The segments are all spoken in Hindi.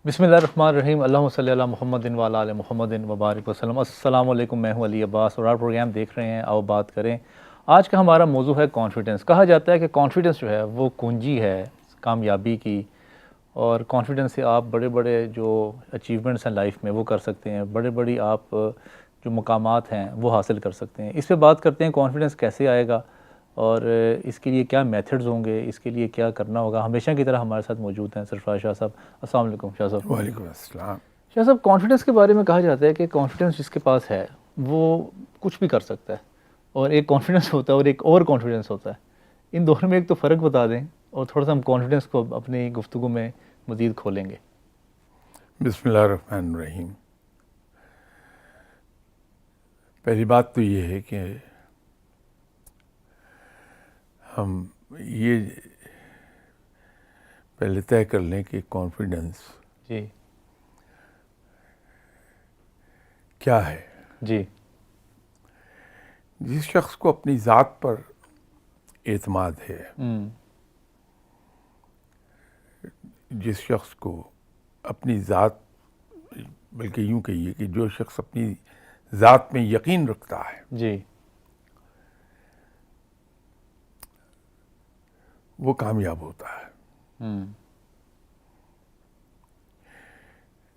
बिस्मिल्लाहिर्रहमानिर्रहीम अल्लाहुम्मा सल्ली अला मुहम्मदिन व अला आलि मुहम्मदिन व बारिक वसल्लम। अस्सलाम वालेकुम, मैं हूँ अली अब्बास और आप प्रोग्राम देख रहे हैं आओ बात करें। आज का हमारा मौजू है कॉन्फिडेंस। कहा जाता है कि कॉन्फिडेंस जो है वो कुंजी है कामयाबी की, और कॉन्फिडेंस से आप बड़े बड़े जो अचीवमेंट्स हैं लाइफ में वो कर सकते हैं, बड़े बड़ी आप जो मकामात हैं वो हासिल कर सकते हैं। इस पे बात करते हैं कॉन्फिडेंस कैसे आएगा और इसके लिए क्या मेथड्स होंगे, इसके लिए क्या करना होगा। हमेशा की तरह हमारे साथ मौजूद हैं सरफराज शाह साहब। अस्सलाम वालेकुम शाह साहब। वालेकुम अस्सलाम। शाह साहब, कॉन्फिडेंस के बारे में कहा जाता है कि कॉन्फिडेंस जिसके पास है वो कुछ भी कर सकता है, और एक कॉन्फिडेंस होता है और एक ओवर कॉन्फिडेंस होता है। इन दोनों में एक तो फ़र्क बता दें और थोड़ा सा हम कॉन्फिडेंस को अपनी गुफ्तगू में मज़ीद खोलेंगे। बिस्मिल्लाहिर्रहमानिर्रहीम। पहली बात तो ये है कि हम ये पहले तय कर लें कि कॉन्फिडेंस जी क्या है। जी जिस शख्स को अपनी ज़ात पर एतमाद है, जिस शख्स को अपनी ज़ात, बल्कि यूँ कहिए कि जो शख्स अपनी ज़ात में यकीन रखता है जी वो कामयाब होता है।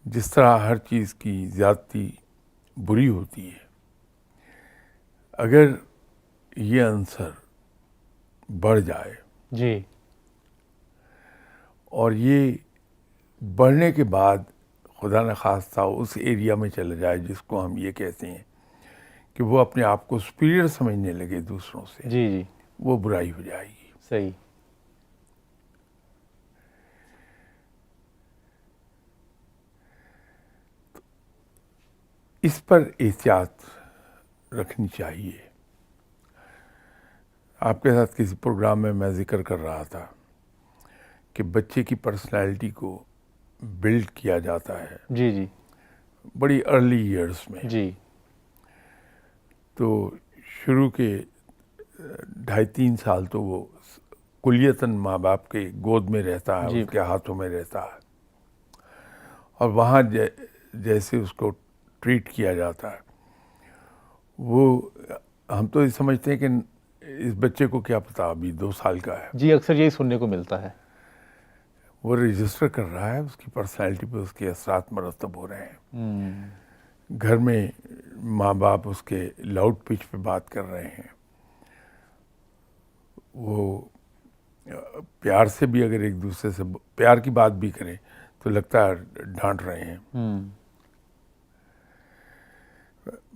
जिस तरह हर चीज़ की ज़्यादती बुरी होती है, अगर ये अंसर बढ़ जाए जी और ये बढ़ने के बाद खुदा न खास्ता उस एरिया में चले जाए जिसको हम ये कहते हैं कि वो अपने आप को सुपीरियर समझने लगे दूसरों से, जी जी वो बुराई हो जाएगी। सही। इस पर एहतियात रखनी चाहिए। आपके साथ किसी प्रोग्राम में मैं जिक्र कर रहा था कि बच्चे की पर्सनैलिटी को बिल्ड किया जाता है जी जी बड़ी अर्ली ईयर्स में। जी तो शुरू के 2.5-3 साल तो वो कुलियतन माँ बाप के गोद में रहता है, जी उसके हाथों में रहता है, और वहाँ जैसे उसको ट्रीट किया जाता है, वो हम तो ये समझते हैं कि इस बच्चे को क्या पता, अभी 2 साल का है, जी, अक्सर यही सुनने को मिलता है। वो रजिस्टर कर रहा है, उसकी पर्सनैलिटी पे उसके असरात मरतब हो रहे हैं। घर में माँ बाप उसके लाउड पिच पे बात कर रहे हैं, वो प्यार से भी अगर एक दूसरे से प्यार की बात भी करें तो लगता है डांट रहे हैं।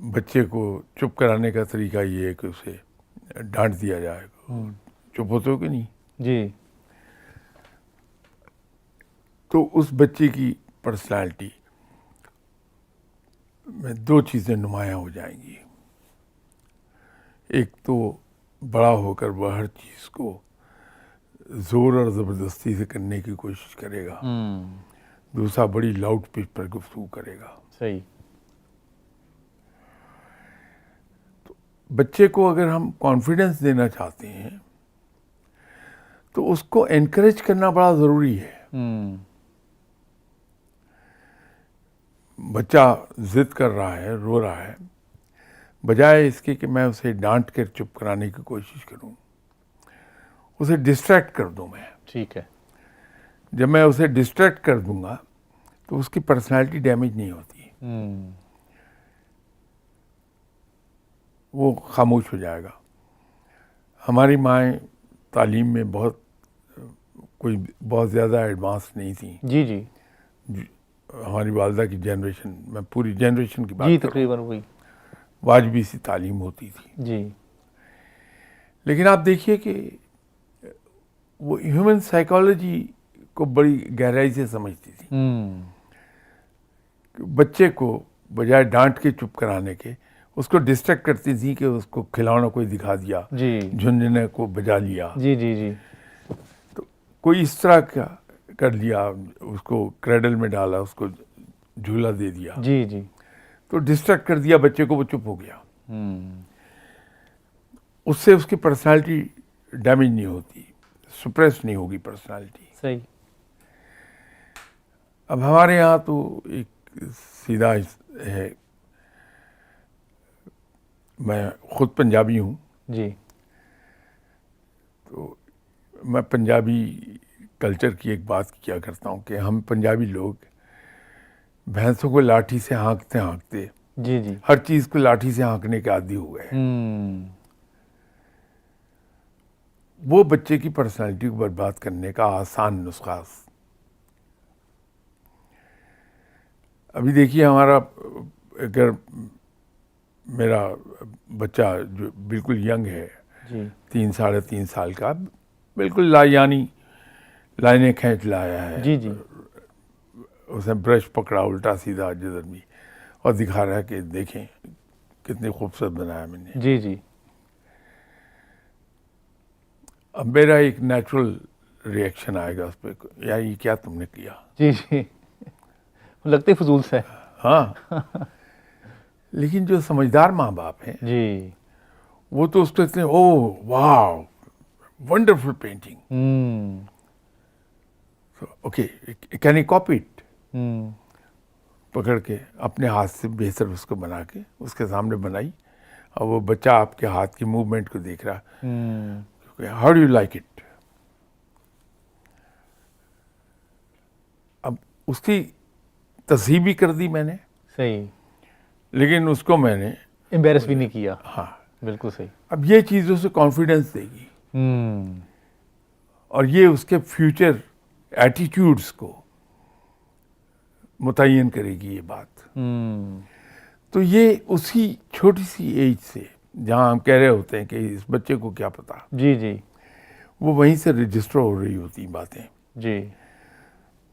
बच्चे को चुप कराने का तरीका ये है कि उसे डांट दिया जाए, चुप होते हो कि नहीं। जी तो उस बच्चे की पर्सनालिटी में 2 चीज़ें नुमायाँ हो जाएंगी। एक तो बड़ा होकर वह हर चीज़ को ज़ोर और ज़बरदस्ती से करने की कोशिश करेगा, दूसरा बड़ी लाउड पिच पर गुफ्तगू करेगा। सही। तो बच्चे को अगर हम कॉन्फिडेंस देना चाहते हैं तो उसको एनकरेज करना बड़ा ज़रूरी है। बच्चा जिद कर रहा है, रो रहा है, बजाय इसके कि मैं उसे डांट कर चुप कराने की कोशिश करूं, उसे डिस्ट्रैक्ट कर दूं मैं। ठीक है। जब मैं उसे डिस्ट्रैक्ट कर दूंगा तो उसकी पर्सनालिटी डैमेज नहीं होती, वो खामोश हो जाएगा। हमारी माएँ तालीम में बहुत ज़्यादा एडवांस नहीं थी। जी जी हमारी वालदा की जनरेशन, मैं पूरी जनरेशन की बात जी कर रहा हूं, तकरीबन वही। वाजबी सी तालीम होती थी। जी लेकिन आप देखिए कि वो ह्यूमन साइकोलॉजी को बड़ी गहराई से समझती थी। बच्चे को बजाय डांट के चुप कराने के उसको डिस्ट्रैक्ट करती थी कि उसको खिलौना कोई दिखा दिया, जी झुनझुने को बजा लिया, जी जी जी तो कोई इस तरह का कर लिया, उसको क्रेडल में डाला, उसको झूला दे दिया, जी जी तो डिस्ट्रैक्ट कर दिया बच्चे को, वो चुप हो गया। उससे उसकी पर्सनालिटी डैमेज नहीं होती, सुप्रेस नहीं होगी पर्सनालिटी। सही। अब हमारे यहाँ तो एक सीधा है, मैं खुद पंजाबी हूँ, जी तो मैं पंजाबी कल्चर की एक बात किया करता हूँ कि हम पंजाबी लोग भैंसों को लाठी से हाँकते हाँकते जी जी। हर चीज़ को लाठी से हाँकने के आदी हो गए। वो बच्चे की पर्सनालिटी को बर्बाद करने का आसान नुस्खा। अभी देखिए, हमारा अगर मेरा बच्चा जो बिल्कुल यंग है, जी 3 साढ़े 3 साल का, बिल्कुल लायानी लाइनें खींच लाया है, जी जी। उसने ब्रश पकड़ा उल्टा सीधा जिधर भी और दिखा रहा है कि देखें कितनी खूबसूरत बनाया मैंने। जी जी। अब मेरा एक नेचुरल रिएक्शन आएगा उस पर, यार ये क्या तुमने किया। जी जी। लगते ही फजूल से है। हाँ, लेकिन जो समझदार माँ बाप हैं जी। वो तो उसको कहते हैं, ओह वाह wonderful painting, okay can you copy it, पकड़ के अपने हाथ से बेहतर उसको बना के उसके सामने बनाई, और वो बच्चा आपके हाथ की मूवमेंट को देख रहा, how do you like it. अब उसकी तस्हीर भी कर दी मैंने, सही। लेकिन उसको मैंने एम्बेरस भी नहीं किया। हाँ, बिल्कुल सही। अब ये चीज़ उसे कॉन्फिडेंस देगी और ये उसके फ्यूचर एटीट्यूड्स को मुतय्यन करेगी ये बात। तो ये उसी छोटी सी एज से, जहाँ हम कह रहे होते हैं कि इस बच्चे को क्या पता, जी जी वो वहीं से रजिस्टर हो रही होती बातें। जी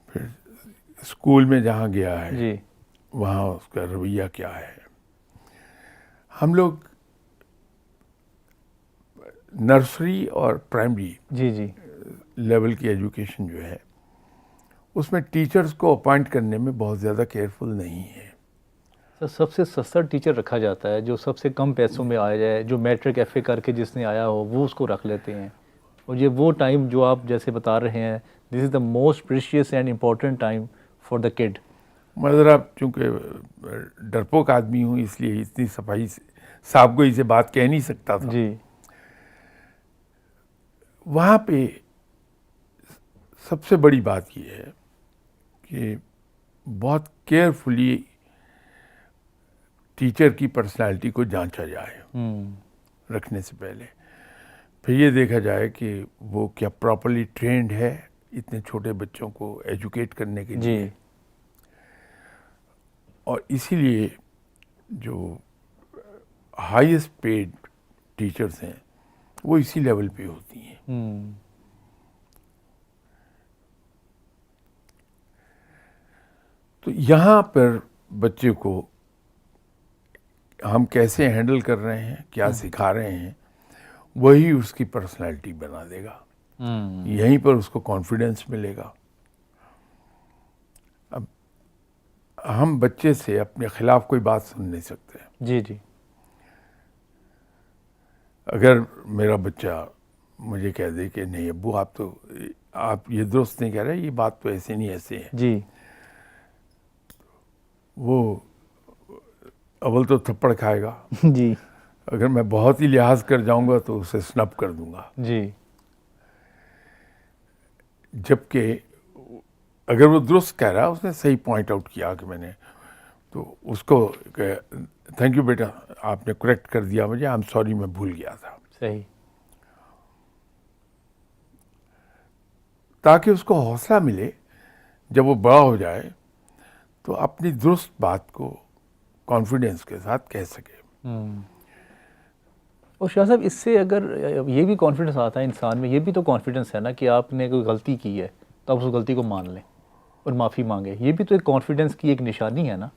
फिर स्कूल में जहाँ गया है जी। वहाँ उसका रवैया क्या है। हम लोग नर्सरी और प्राइमरी जी जी। लेवल की एजुकेशन जो है उसमें टीचर्स को अपॉइंट करने में बहुत ज़्यादा केयरफुल नहीं है। सर सबसे सस्ता टीचर रखा जाता है, जो सबसे कम पैसों में आ जाए, जो मैट्रिक एफए करके जिसने आया हो वो उसको रख लेते हैं। और ये वो टाइम जो आप जैसे बता रहे हैं, this is the most precious and important time for the kid. मैं ज़रा चूँकि डरपोक आदमी हूँ इसलिए इतनी सफाई से साहब को इसे बात कह नहीं सकता था। जी वहाँ पे सबसे बड़ी बात ये है कि बहुत केयरफुली टीचर की पर्सनालिटी को जांचा जाए रखने से पहले। फिर ये देखा जाए कि वो क्या प्रॉपरली ट्रेंड है इतने छोटे बच्चों को एजुकेट करने के लिए। जी और इसीलिए जो हाईएस्ट पेड टीचर्स हैं वो इसी लेवल पे होती हैं। तो यहाँ पर बच्चे को हम कैसे हैंडल कर रहे हैं, क्या सिखा रहे हैं, वही उसकी पर्सनालिटी बना देगा। यहीं पर उसको कॉन्फिडेंस मिलेगा। अब हम बच्चे से अपने खिलाफ कोई बात सुन नहीं सकते। जी जी अगर मेरा बच्चा मुझे कह दे कि नहीं अब्बू आप ये दुरुस्त नहीं कह रहे, ये बात तो ऐसे नहीं ऐसे है, जी वो अव्वल तो थप्पड़ खाएगा। जी अगर मैं बहुत ही लिहाज कर जाऊंगा तो उसे स्नब कर दूंगा। जी। जबकि अगर वो दुरुस्त कह रहा है, उसने सही पॉइंट आउट किया कि मैंने, तो उसको थैंक यू बेटा, आपने करेक्ट कर दिया मुझे, आई एम सॉरी मैं भूल गया था, सही। ताकि उसको हौसला मिले जब वो बड़ा हो जाए तो अपनी दुरुस्त बात को कॉन्फिडेंस के साथ कह सके। और शाह साहब, इससे अगर ये भी कॉन्फिडेंस आता है इंसान में, ये भी तो कॉन्फिडेंस है ना कि आपने कोई गलती की है तो आप उस गलती को मान लें और माफ़ी मांगे, ये भी तो एक कॉन्फिडेंस की एक निशानी है ना।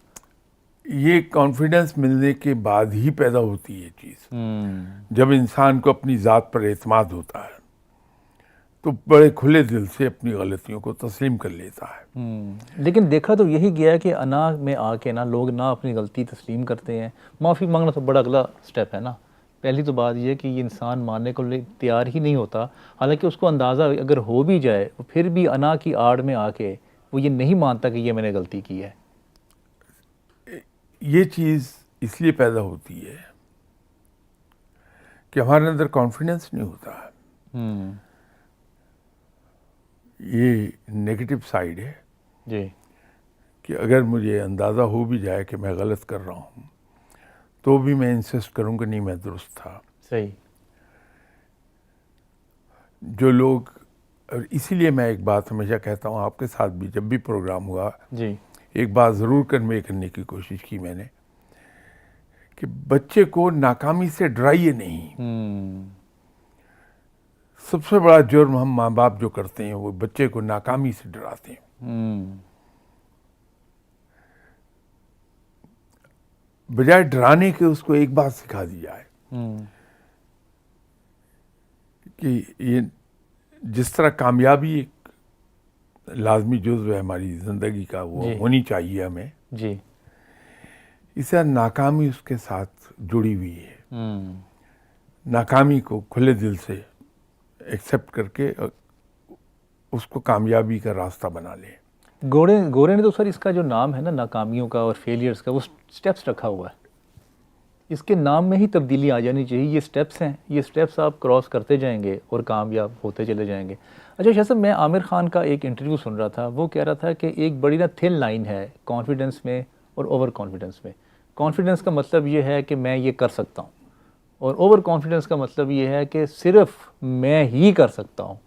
ये कॉन्फिडेंस मिलने के बाद ही पैदा होती है चीज़। जब इंसान को अपनी ज़ात पर एतमाद होता है तो बड़े खुले दिल से अपनी गलतियों को तस्लीम कर लेता है। लेकिन देखा तो यही गया है कि अना में आके ना लोग ना अपनी गलती तस्लीम करते हैं। माफ़ी मांगना तो बड़ा अगला स्टेप है ना। पहली तो बात यह कि ये इंसान मानने को तैयार ही नहीं होता, हालांकि उसको अंदाज़ा अगर हो भी जाए तो फिर भी अना की आड़ में आके वो ये नहीं मानता कि ये मैंने गलती की है? ये चीज़ इसलिए पैदा होती है कि हमारे अंदर कॉन्फिडेंस नहीं होता है। हम्म, ये नेगेटिव साइड है जी, कि अगर मुझे अंदाज़ा हो भी जाए कि मैं गलत कर रहा हूँ तो भी मैं इंसिस्ट करूँगा नहीं, मैं दुरुस्त था। सही, जो लोग, और इसीलिए मैं एक बात हमेशा कहता हूँ, आपके साथ भी जब भी प्रोग्राम हुआ जी, एक बात ज़रूर कन्वे करने की कोशिश की मैंने कि बच्चे को नाकामी से डराइए नहीं। हम्म, सबसे बड़ा जुर्म हम माँ बाप जो करते हैं वो बच्चे को नाकामी से डराते हैं। हम्म, बजाय डराने के उसको एक बात सिखा दी जाए हम्म, कि ये जिस तरह कामयाबी एक लाजमी जुज़्व है हमारी ज़िंदगी का, वो जी। होनी चाहिए हमें, जी, इसे नाकामी उसके साथ जुड़ी हुई है। हम्म, नाकामी को खुले दिल से एक्सेप्ट करके उसको कामयाबी का रास्ता बना ले। गोरे गोरे ने तो सर इसका जो नाम है ना, नाकामियों का और फेलियर्स का, वो स्टेप्स रखा हुआ है। इसके नाम में ही तब्दीली आ जानी चाहिए। ये स्टेप्स हैं, ये स्टेप्स आप क्रॉस करते जाएंगे और कामयाब होते चले जाएंगे। अच्छा शाह साहब, मैं आमिर खान का एक इंटरव्यू सुन रहा था, वो कह रहा था कि एक बड़ी ना थिन लाइन है कॉन्फिडेंस में और ओवर कॉन्फिडेंस में। कॉन्फिडेंस का मतलब ये है कि मैं ये कर सकता हूँ, और ओवर कॉन्फिडेंस का मतलब ये है कि सिर्फ मैं ही कर सकता हूँ।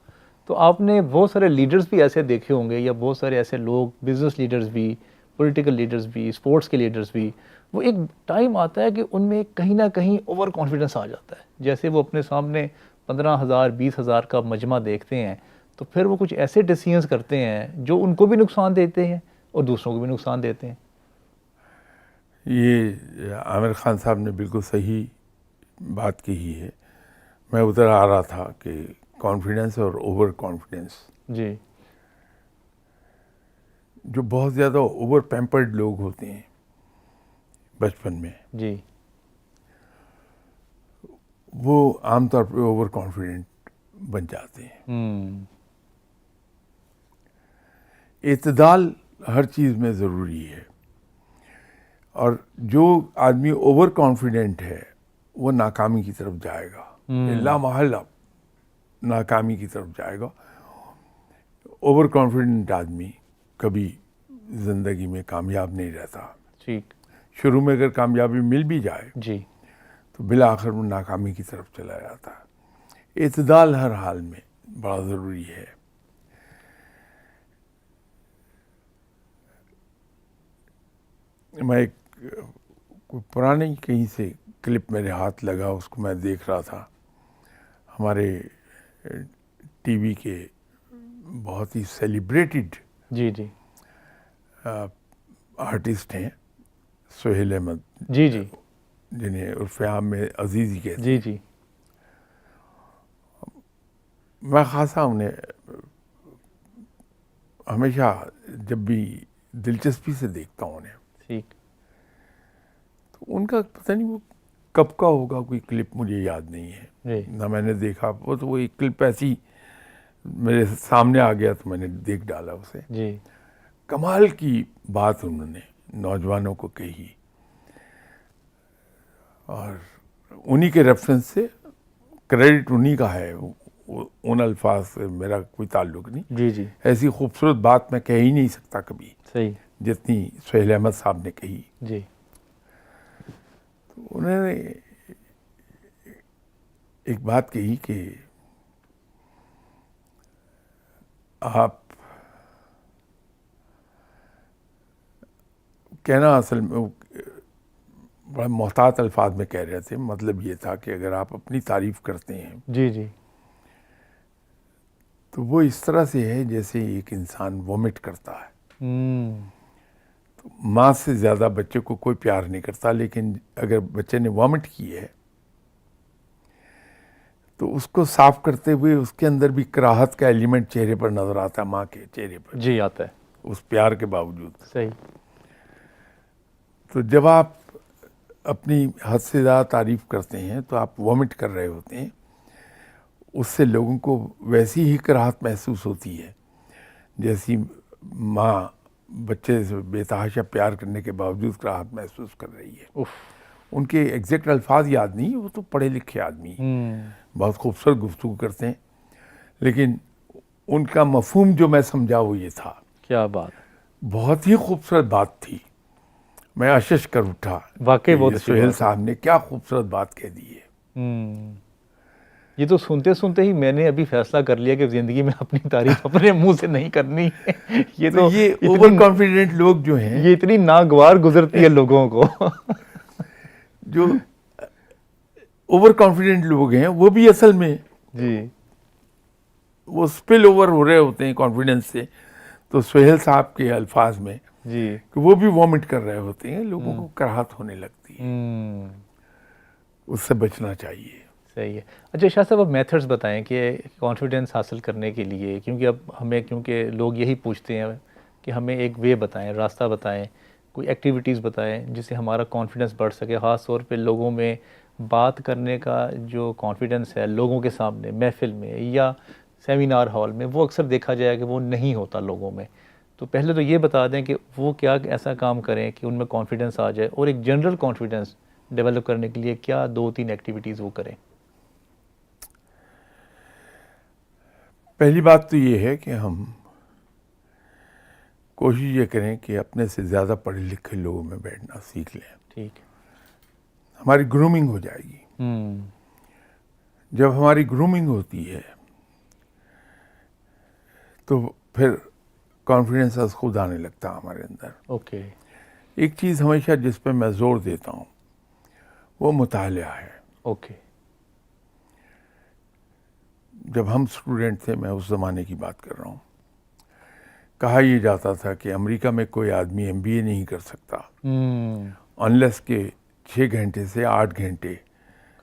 तो आपने बहुत सारे लीडर्स भी ऐसे देखे होंगे, या बहुत सारे ऐसे लोग, बिजनेस लीडर्स भी, पॉलिटिकल लीडर्स भी, स्पोर्ट्स के लीडर्स भी, वो एक टाइम आता है कि उनमें कहीं ना कहीं ओवर कॉन्फिडेंस आ जाता है। जैसे वो अपने सामने 15,000 20,000 का मजमा देखते हैं, तो फिर वो कुछ ऐसे डिसीजंस करते हैं जो उनको भी नुकसान देते हैं और दूसरों को भी नुकसान देते हैं। ये आमिर खान साहब ने बिल्कुल सही बात कही है। मैं उधर आ रहा था कि कॉन्फिडेंस और ओवर कॉन्फिडेंस, जी, जो बहुत ज़्यादा ओवर पैम्पर्ड लोग होते हैं बचपन में, जी, वो आमतौर पे ओवर कॉन्फिडेंट बन जाते हैं। हम्म, इत्तेदाल हर चीज़ में ज़रूरी है, और जो आदमी ओवर कॉन्फिडेंट है वो नाकामी की तरफ जाएगा, लामहल्ला नाकामी की तरफ जाएगा। ओवर कॉन्फिडेंट आदमी कभी ज़िंदगी में कामयाब नहीं रहता। ठीक, शुरू में अगर कामयाबी मिल भी जाए जी, तो बिला आखिर वो नाकामी की तरफ चला जाता है। इत्तेदाल हर हाल में बड़ा ज़रूरी है। मैं एक कोई पुराने कहीं से क्लिप मेरे हाथ लगा, उसको मैं देख रहा था। हमारे टीवी के बहुत ही सेलिब्रेटेड जी, जी, आर्टिस्ट हैं सोहेल अहमद, जी, जी, जिन्हें उर्फ आम में अजीज़ी कहते जी, हैं। जी, मैं खासा उन्हें हमेशा जब भी दिलचस्पी से देखता हूँ उन्हें, ठीक, तो उनका पता नहीं वो कब का होगा, कोई क्लिप मुझे याद नहीं है, जी, ना मैंने देखा। वो तो वो एक क्लिप ऐसी मेरे सामने आ गया तो मैंने देख डाला उसे। जी, कमाल की बात उन्होंने नौजवानों को कही, और उन्हीं के रेफरेंस से क्रेडिट उन्हीं का है, उन अल्फाज से मेरा कोई ताल्लुक नहीं। जी, जी, ऐसी खूबसूरत बात मैं कह ही नहीं सकता कभी सही, जितनी सोहेल अहमद साहब ने कही। जी, तो उन्होंने एक बात कही कि आप कहना असल में वो बड़ा मोहतात अल्फाज में कह रहे थे। मतलब ये था कि अगर आप अपनी तारीफ करते हैं जी, जी, तो वो इस तरह से है जैसे एक इंसान वोमिट करता है। हम्म, तो माँ से ज़्यादा बच्चे को कोई प्यार नहीं करता, लेकिन अगर बच्चे ने वोमिट की है तो उसको साफ करते हुए उसके अंदर भी कराहत का एलिमेंट चेहरे पर नजर आता है, माँ के चेहरे पर, जी, आता है, उस प्यार के बावजूद। सही, तो जब आप अपनी हद से ज़्यादा तारीफ करते हैं तो आप वोमिट कर रहे होते हैं। उससे लोगों को वैसी ही कराहत महसूस होती है जैसी माँ बच्चे से बेतहाशा प्यार करने के बावजूद राहत महसूस कर रही है। उफ। उनके एग्जैक्ट अल्फाज याद नहीं, वो तो पढ़े लिखे आदमी हैं, बहुत खूबसूरत गुफ्तगू करते हैं, लेकिन उनका मफहूम जो मैं समझा वो ये था। क्या बात। बहुत ही खूबसूरत बात थी, मैं अशश कर उठा। वाकई कि बहुत ये अच्छी सुहेल बात है। साहब ने क्या खूबसूरत बात कह दी है। ये तो सुनते सुनते ही मैंने अभी फैसला कर लिया कि जिंदगी में अपनी तारीफ अपने मुंह से नहीं करनी है। ये तो तो ये इतनी ओवर कॉन्फिडेंट लोग जो हैं, ये इतनी नागवार गुजरती है लोगों को। जो ओवर कॉन्फिडेंट लोग हैं, वो भी असल में जी। वो स्पिल ओवर हो रहे होते हैं कॉन्फिडेंस से। तो सुहेल साहब के अल्फाज में जी। कि वो भी वॉमिट कर रहे होते हैं, लोगों को कराहत होने लगती है, उससे बचना चाहिए। सही है। अच्छा शाह साहब, अब मेथड्स बताएं कि कॉन्फिडेंस हासिल करने के लिए, क्योंकि अब हमें, क्योंकि लोग यही पूछते हैं कि हमें एक वे बताएं, रास्ता बताएं, कोई एक्टिविटीज़ बताएं जिससे हमारा कॉन्फिडेंस बढ़ सके। ख़ास तौर पे लोगों में बात करने का जो कॉन्फिडेंस है लोगों के सामने, महफिल में या सेमिनार हॉल में, वो अक्सर देखा जाए कि वो नहीं होता लोगों में। तो पहले तो ये बता दें कि वो क्या ऐसा काम करें कि उनमें कॉन्फिडेंस आ जाए, और एक जनरल कॉन्फिडेंस डेवलप करने के लिए क्या 2-3 एक्टिविटीज़ वो करें। पहली बात तो ये है कि हम कोशिश ये करें कि अपने से ज़्यादा पढ़े लिखे लोगों में बैठना सीख लें। ठीक। हमारी ग्रूमिंग हो जाएगी। जब हमारी ग्रूमिंग होती है तो फिर कॉन्फिडेंस खुद आने लगता है हमारे अंदर। ओके। एक चीज़ हमेशा जिस पे मैं जोर देता हूँ वो मुतालिया है। ओके। जब हम स्टूडेंट थे, मैं उस ज़माने की बात कर रहा हूँ, कहा यह जाता था कि अमेरिका में कोई आदमी एमबीए नहीं कर सकता अनलेस के 6 घंटे से 8 घंटे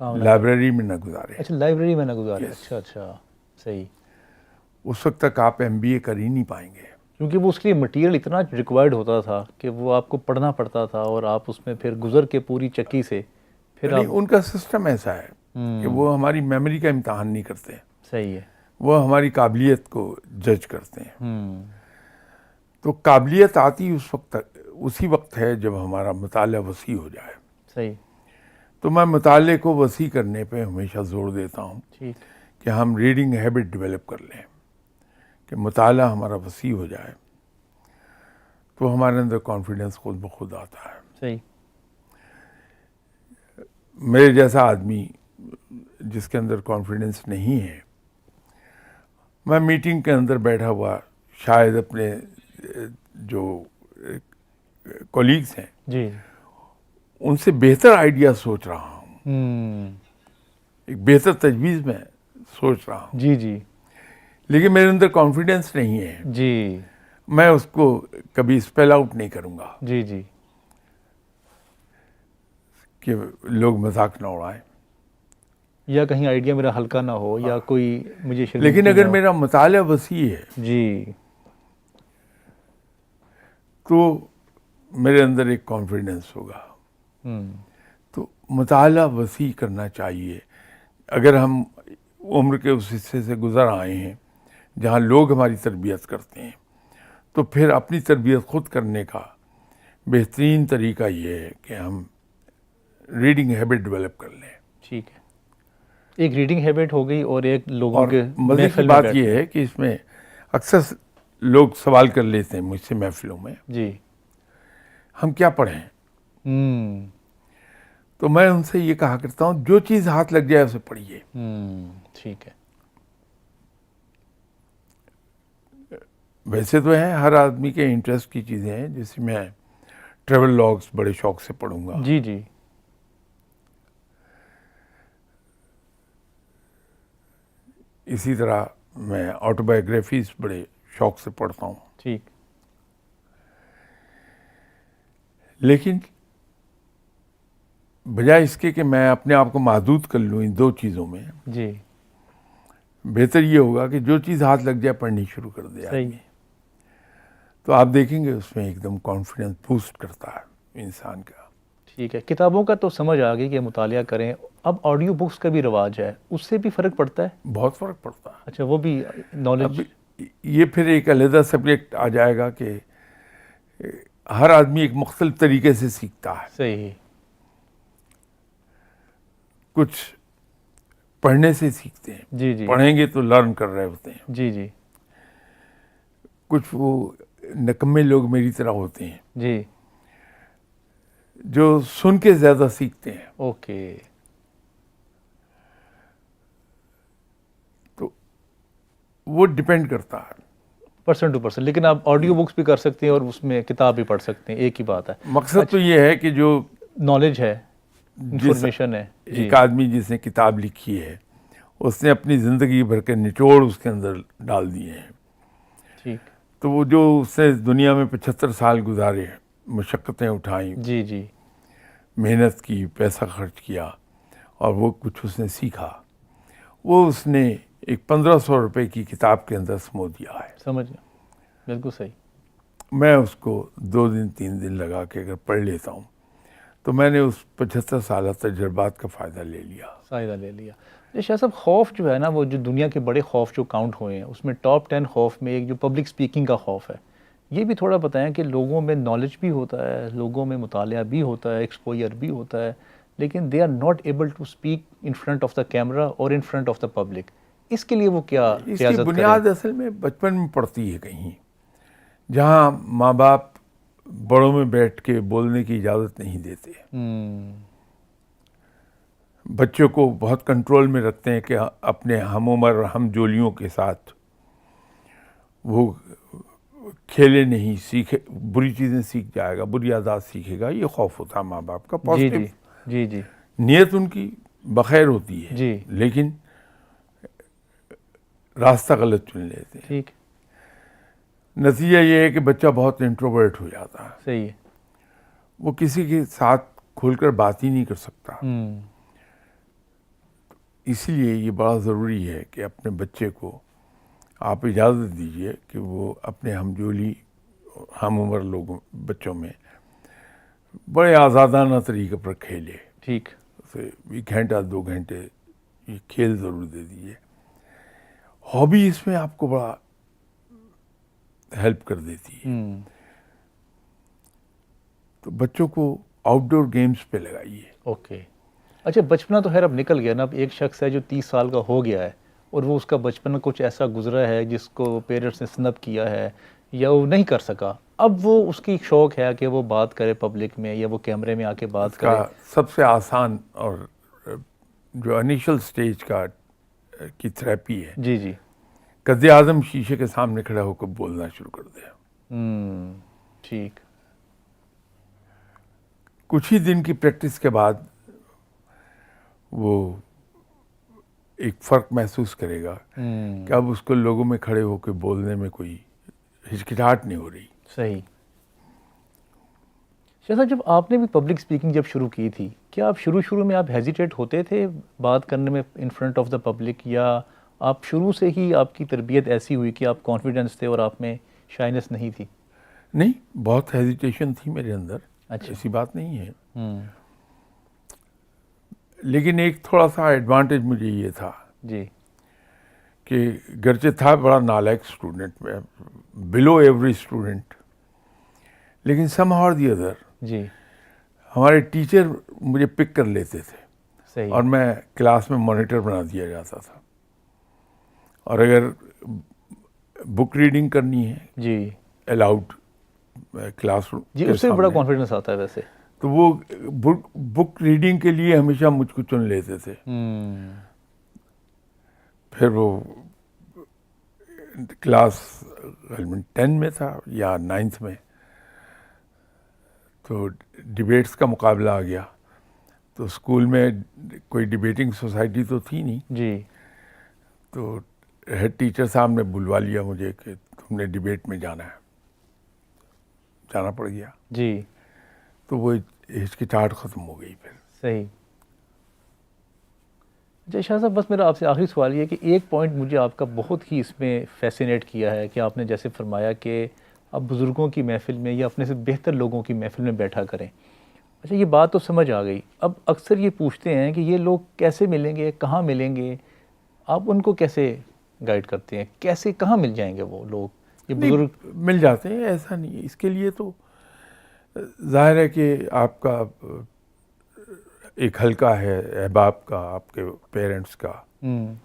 लाइब्रेरी में न गुजारे। अच्छा, लाइब्रेरी में ना गुजारे। Yes. अच्छा अच्छा, सही। उस वक्त तक आप एमबीए कर ही नहीं पाएंगे, क्योंकि वो उसके लिए मटेरियल इतना रिक्वायर्ड होता था कि वो आपको पढ़ना पड़ता था, और आप उसमें फिर गुजर के पूरी चक्की से फिर यानी आप। उनका सिस्टम ऐसा है कि वो हमारी मेमोरी का इम्तहान नहीं करते, सही है। वो हमारी काबिलियत को जज करते हैं। तो काबिलियत आती उसी वक्त है जब हमारा मुताला वसी हो जाए। सही। तो मैं मुताले को वसी करने पे हमेशा जोर देता हूँ ठीक। कि हम रीडिंग हैबिट डेवलप कर लें, कि मुताला हमारा वसी हो जाए तो हमारे अंदर कॉन्फिडेंस खुद ब खुद आता है। सही। मेरे जैसा आदमी जिसके अंदर कॉन्फिडेंस नहीं है, मैं मीटिंग के अंदर बैठा हुआ शायद अपने जो कॉलीग्स हैं जी। उनसे बेहतर आइडिया सोच रहा हूँ, एक बेहतर तजवीज़ में सोच रहा हूँ, जी जी लेकिन मेरे अंदर कॉन्फिडेंस नहीं है। जी मैं उसको कभी स्पेल आउट नहीं करूँगा जी जी कि लोग मजाक न उड़ाएं। या कहीं आइडिया मेरा हल्का ना हो, या कोई मुझे शर्मिंदगी लेकिन ना अगर हो। मेरा मुताला वसी है जी। तो मेरे अंदर एक कॉन्फिडेंस होगा। हम्म। तो मुताला वसी करना चाहिए। अगर हम उम्र के उस हिस्से से गुजर आए हैं जहाँ लोग हमारी तरबियत करते हैं, तो फिर अपनी तरबियत खुद करने का बेहतरीन तरीका ये है कि हम रीडिंग हैबिट डेवलप कर लें। ठीक है। एक रीडिंग हैबिट हो गई, और एक लोगों और के मज़े की महफिल में बात बैठ। यह है कि इसमें अक्सर लोग सवाल कर लेते हैं मुझसे महफिलों में, जी। हम क्या पढ़ें? तो मैं उनसे ये कहा करता हूँ, जो चीज़ हाथ लग जाए उसे पढ़िए। ठीक है। वैसे तो है हर आदमी के इंटरेस्ट की चीज़ें हैं, जैसे मैं ट्रैवल लॉग्स बड़े शौक से पढ़ूंगा। जी जी इसी तरह मैं ऑटोबायोग्राफीज बड़े शौक से पढ़ता हूँ। ठीक। लेकिन बजाय इसके कि मैं अपने आप को महदूद कर लूँ इन दो चीज़ों में, जी। बेहतर ये होगा कि जो चीज़ हाथ लग जाए पढ़नी शुरू कर दे सही। आदमी। तो आप देखेंगे उसमें एकदम कॉन्फिडेंस बूस्ट करता है इंसान का। ठीक है। किताबों का तो समझ आ गई कि मुतालिया करें। अब ऑडियो बुक्स का भी रिवाज है, उससे भी फ़र्क पड़ता है? बहुत फ़र्क पड़ता है। अच्छा, वो भी नॉलेज। अब ये फिर एक अलग सब्जेक्ट आ जाएगा कि हर आदमी एक मुख्तलिफ तरीके से सीखता है। सही। कुछ पढ़ने से सीखते हैं, जी जी पढ़ेंगे तो लर्न कर रहे होते हैं। जी जी कुछ वो निकम्मे लोग मेरी तरह होते हैं जी। जो सुन के ज़्यादा सीखते हैं। ओके। तो वो डिपेंड करता है। Person to person. लेकिन आप ऑडियो बुक्स भी कर सकते हैं और उसमें किताब भी पढ़ सकते हैं, एक ही बात है। मकसद तो ये है कि जो नॉलेज है, जिस इंफॉर्मेशन है। जी एक आदमी जिसने किताब लिखी है उसने अपनी ज़िंदगी भर के निचोड़ उसके अंदर डाल दिए हैं। ठीक। तो वो जो उसने दुनिया में 75 साल गुजारे, मशक्क़तें उठाई, जी जी मेहनत की, पैसा खर्च किया और वो कुछ उसने सीखा, वो उसने एक 1500 रुपए की किताब के अंदर समो दिया है। समझ गया, बिल्कुल सही। मैं उसको 2 दिन 3 दिन लगा के अगर पढ़ लेता हूँ तो मैंने उस 75 साल तजर्बात का फ़ायदा ले लिया। फ़ायदा ले लिया। ये शाह साहब, खौफ जो है ना, वो जो दुनिया के बड़े खौफ जो काउंट हुए हैं उसमें टॉप 10 खौफ में एक जो पब्लिक स्पीकिंग का खौफ है, ये भी थोड़ा बताएं कि लोगों में नॉलेज भी होता है, लोगों में मुतालिया भी होता है, एक्सपोजर भी होता है, लेकिन they are not able to speak in front of the camera और in front of the public. इसके लिए वो क्या इसकी रियाजत बुनियाद असल में बचपन में पड़ती है कहीं, जहाँ माँ बाप बड़ों में बैठ के बोलने की इजाज़त नहीं देते। बच्चों को बहुत कंट्रोल में रखते हैं कि अपने हम उम्र हम जोलियों के साथ वो खेले नहीं, सीखे, बुरी चीज़ें सीख जाएगा, बुरी आदत सीखेगा, ये खौफ होता है माँ बाप का। जी पॉजिटिव जी जी जी नीयत उनकी बखैर होती है जी। लेकिन रास्ता गलत चुन लेते हैं। ठीक। नतीजा ये है कि बच्चा बहुत इंट्रोवर्ट हो जाता है, सही है। वो किसी के साथ खुलकर बात ही नहीं कर सकता। इसीलिए ये बड़ा ज़रूरी है कि अपने बच्चे को आप इजाज़त दीजिए कि वो अपने हमजोली हम उम्र लोगों बच्चों में बड़े आज़ादाना तरीके पर खेले। ठीक। उसे 1 घंटा 2 घंटे ये खेल ज़रूर दे दीजिए। हॉबी इसमें आपको बड़ा हेल्प कर देती है। तो बच्चों को आउटडोर गेम्स पे लगाइए। ओके। अच्छा, बचपना तो खैर अब निकल गया ना। अब एक शख्स है जो 30 साल का हो गया है और वो उसका बचपन कुछ ऐसा गुजरा है जिसको पेरेंट्स ने स्नब किया है या वो नहीं कर सका, अब वो उसकी शौक है कि वो बात करे पब्लिक में या वो कैमरे में आके बात का करे। सबसे आसान और जो इनिशियल स्टेज का की थेरेपी है, जी जी। कद आज़म शीशे के सामने खड़ा होकर बोलना शुरू कर दे। ठीक। कुछ ही दिन की प्रैक्टिस के बाद वो एक फ़र्क महसूस करेगा कि अब उसको लोगों में खड़े होकर बोलने में कोई हिचकिचाहट नहीं हो रही। सही। शाह साहब, जब आपने भी पब्लिक स्पीकिंग जब शुरू की थी, क्या आप शुरू में आप हेजिटेट होते थे बात करने में इन फ्रंट ऑफ द पब्लिक, या आप शुरू से ही आपकी तरबियत ऐसी हुई कि आप कॉन्फिडेंस थे और आप में शाइनेस नहीं थी? नहीं, बहुत हेजिटेशन थी मेरे अंदर। अच्छा। ऐसी बात नहीं है। लेकिन एक थोड़ा सा एडवांटेज मुझे ये था जी कि गर्चे था बड़ा नालायक स्टूडेंट में, बिलो एवरेज स्टूडेंट, लेकिन समहाउ और दी अदर जी। हमारे टीचर मुझे पिक कर लेते थे। सही। और मैं क्लास में मॉनिटर बना दिया जाता था। और अगर बुक रीडिंग करनी है जी अलाउड क्लासरूम जी, के उससे भी बड़ा सामने, कॉन्फिडेंस आता है वैसे। तो वो बुक रीडिंग के लिए हमेशा मुझको चुन लेते थे। फिर वो क्लास 10 में था या 9th में, तो डिबेट्स का मुकाबला आ गया। तो स्कूल में कोई डिबेटिंग सोसाइटी तो थी नहीं, जी। तो हेड टीचर साहब ने बुलवा लिया मुझे कि तुमने डिबेट में जाना है। जाना पड़ गया। जी। तो वो हिचकिचाहट ख़त्म हो गई फिर। सही। अच्छा शाह साहब, बस मेरा आपसे आखिरी सवाल ये है कि एक पॉइंट मुझे आपका बहुत ही इसमें फैसिनेट किया है कि आपने जैसे फरमाया कि आप बुज़ुर्गों की महफ़िल में या अपने से बेहतर लोगों की महफ़िल में बैठा करें। अच्छा, ये बात तो समझ आ गई। अब अक्सर ये पूछते हैं कि ये लोग कैसे मिलेंगे, कहाँ मिलेंगे, आप उनको कैसे गाइड करते हैं, कैसे कहाँ मिल जाएंगे वो लोग, ये नहीं, बुजुर्ग? मिल जाते हैं, ऐसा नहीं है। इसके लिए तो जाहिर है कि आपका एक हल्का है अहबाब का, आपके पेरेंट्स का, हम्म,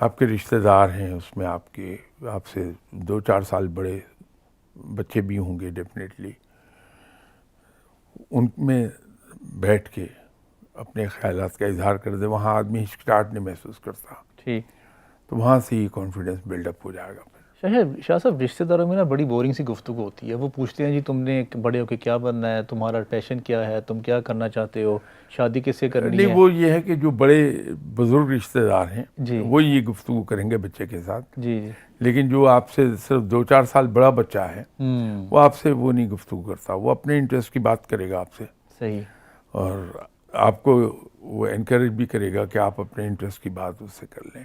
आपके रिश्तेदार हैं उसमें, आपके आपसे 2-4 साल बड़े बच्चे भी होंगे डेफिनेटली, उनमें बैठ के अपने ख्यालात का इजहार कर दे, वहाँ आदमी हिचकिचाहट नहीं महसूस करता, ठीक। तो वहाँ से ही कॉन्फिडेंस बिल्डअप हो जाएगा फिर। शाह साहब, रिश्तेदारों में ना बड़ी बोरिंग सी गुफ्तगू होती है। वो पूछते हैं जी तुमने बड़े होके क्या बनना है, तुम्हारा पैशन क्या है, तुम क्या करना चाहते हो, शादी किससे करनी नहीं, है? वो ये है कि जो बड़े बुजुर्ग रिश्तेदार हैं जी वो ये गुफ्तगू करेंगे बच्चे के साथ, जी जी। लेकिन जो आपसे सिर्फ 2-4 साल बड़ा बच्चा है वो आपसे वो नहीं गुफ्तगू करता, वो अपने इंटरेस्ट की बात करेगा आपसे, सही। और आपको वो एनकरेज भी करेगा कि आप अपने इंटरेस्ट की बात उससे कर लें।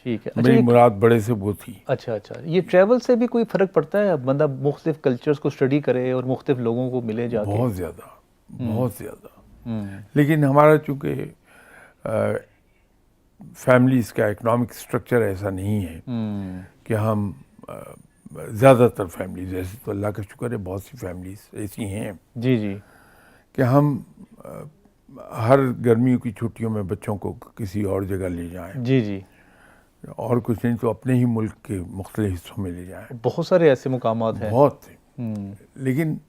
ठीक है। अच्छा मेरी ये मुराद बड़े से वो थी। अच्छा अच्छा, ये ट्रैवल से भी कोई फ़र्क पड़ता है? बंदा मुख्तलिफ कल्चर्स को स्टडी करे और मुख्तलिफ लोगों को मिले जाके? बहुत ज़्यादा, बहुत ज़्यादा। हम्म, लेकिन हमारा चूँकि फैमिलीज़ का इकोनॉमिक स्ट्रक्चर ऐसा नहीं है हम्म, कि हम ज़्यादातर फैमिलीज़, ऐसे तो अल्लाह का शुक्र है बहुत सी फैमिलीज़ ऐसी हैं जी जी। कि हम हर गर्मियों की छुट्टियों में बच्चों को किसी और जगह ले जाएं, जी जी। और कुछ नहीं तो अपने ही मुल्क के मुख्तलिफ हिस्सों में ले जाएं। बहुत सारे ऐसे मुकामात हैं। बहुत थे, हम्म, लेकिन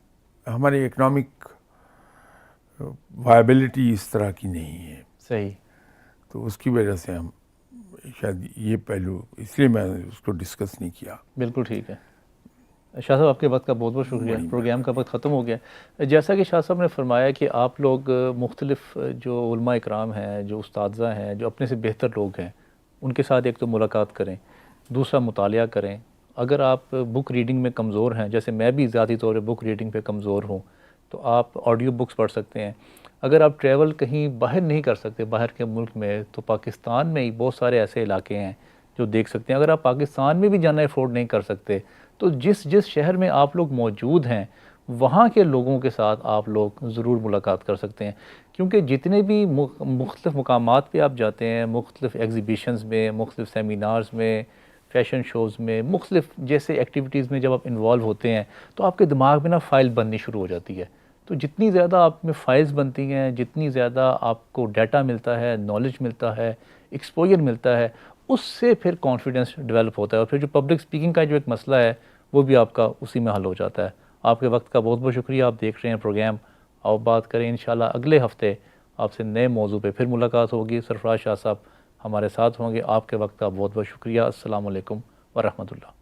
हमारी इकोनॉमिक वायबिलिटी इस तरह की नहीं है, सही। तो उसकी वजह से हम शायद ये पहलू, इसलिए मैंने उसको डिस्कस नहीं किया। बिल्कुल ठीक है। शाह साहब, आपके वक्त का बहुत बहुत शुक्रिया। बड़ी प्रोग्राम का वक्त ख़त्म हो गया। जैसा कि शाह साहब ने फरमाया कि आप लोग मुख्तलिफ जो उलमा इकराम हैं, जो उस्ताज़ा हैं, जो अपने से बेहतर लोग हैं, उनके साथ एक तो मुलाकात करें, दूसरा मुतालिया करें। अगर आप बुक रीडिंग में कमज़ोर हैं, जैसे मैं भी ज़ाती तौर पर बुक रीडिंग पे कमज़ोर हूँ, तो आप ऑडियो बुक्स पढ़ सकते हैं। अगर आप ट्रैवल कहीं बाहर नहीं कर सकते, बाहर के मुल्क में, तो पाकिस्तान में ही बहुत सारे ऐसे इलाके हैं जो देख सकते हैं। अगर आप पाकिस्तान में भी जाना अफोर्ड नहीं कर सकते, तो जिस जिस शहर में आप लोग मौजूद हैं वहाँ के लोगों के साथ आप लोग ज़रूर मुलाकात कर सकते हैं, क्योंकि जितने भी मुख्तलिफ़ मकामात पे आप जाते हैं, मुख्तलिफ़ एग्ज़िबिशन्स में, मुख्तलिफ़ सेमिनार्स में, फ़ैशन शोज़ में, मुख्तलिफ़ जैसे एक्टिविटीज़ में जब आप इन्वॉल्व होते हैं, तो आपके दिमाग में ना फ़ाइल बननी शुरू हो जाती है। तो जितनी ज़्यादा आप में फ़ाइल्स बनती हैं, जितनी ज़्यादा आपको डाटा मिलता है, नॉलेज मिलता है, एक्सपोजर मिलता है, उससे फिर कॉन्फिडेंस डेवलप होता है, और फिर जो पब्लिक स्पीकिंग का जो एक मसला है वो भी आपका उसी में हल हो जाता है। आपके वक्त का बहुत बहुत शुक्रिया। आप देख रहे हैं प्रोग्राम आओ बात करें। इंशाल्लाह अगले हफ्ते आपसे नए मौजू पे फिर मुलाकात होगी। सरफराज शाह साहब हमारे साथ होंगे। आपके वक्त का बहुत बहुत शुक्रिया। अस्सलाम वालेकुम व रहमतुल्लाह।